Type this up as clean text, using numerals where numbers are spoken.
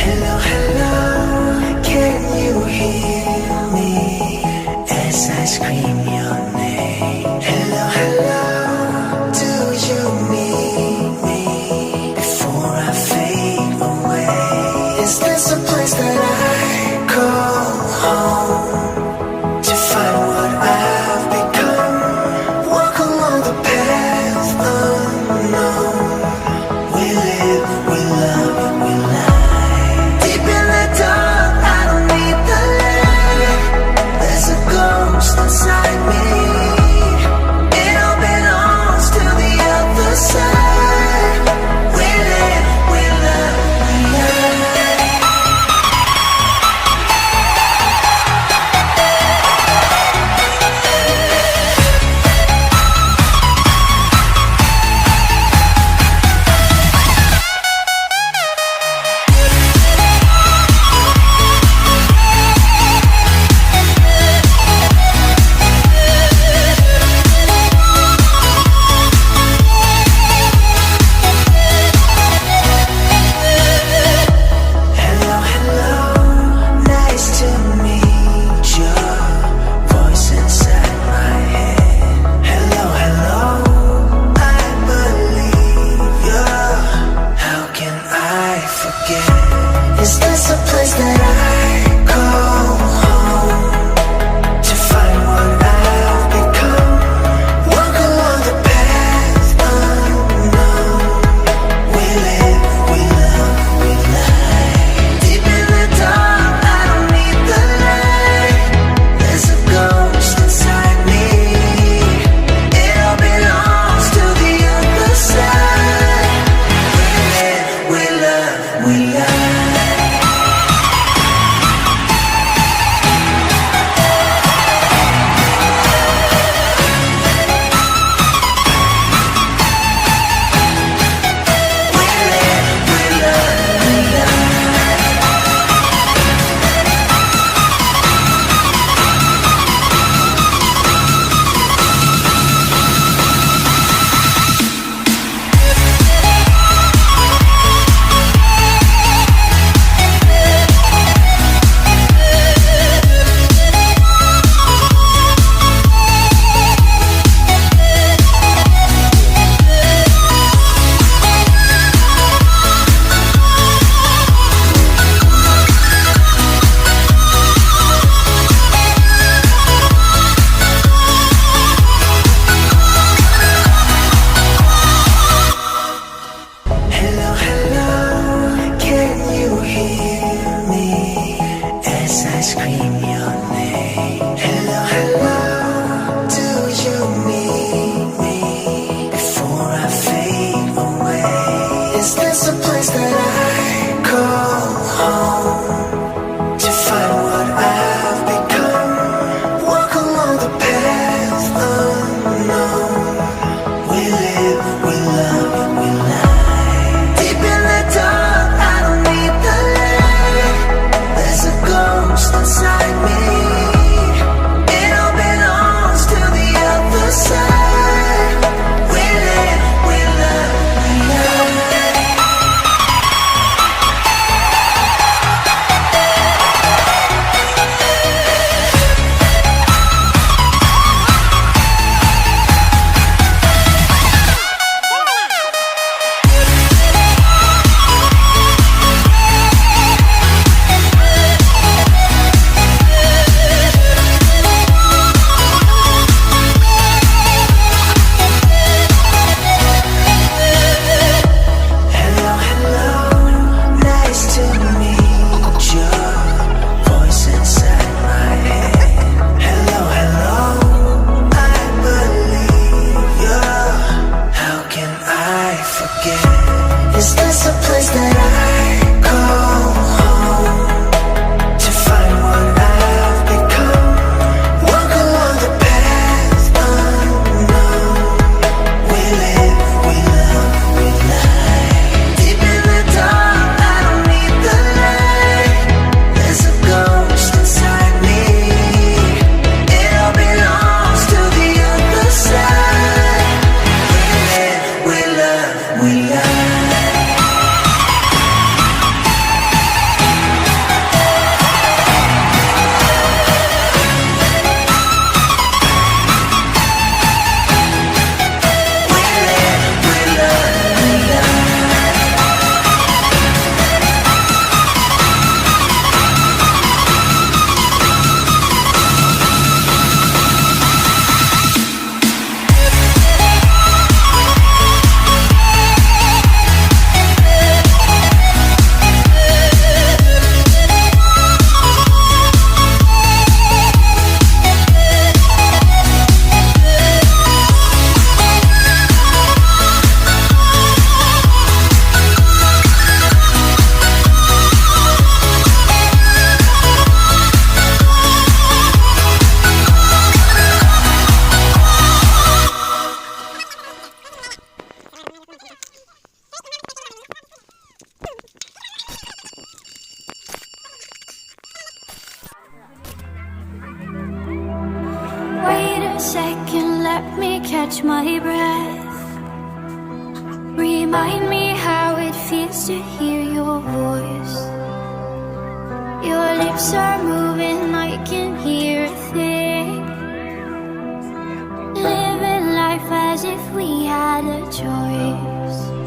Hello, hello, can you hear me as I scream your name? Hello, hello, do you need me before I fade away? Is this a place that I call home to find what I've become? Walk along the path unknown. We live, we love, we lie. Deep in the dark, I don't need the light. There's a ghost inside catch my breath. Remind me how it feels to hear your voice. Your lips are moving, I can hear a thing. Living life as if we had a choice.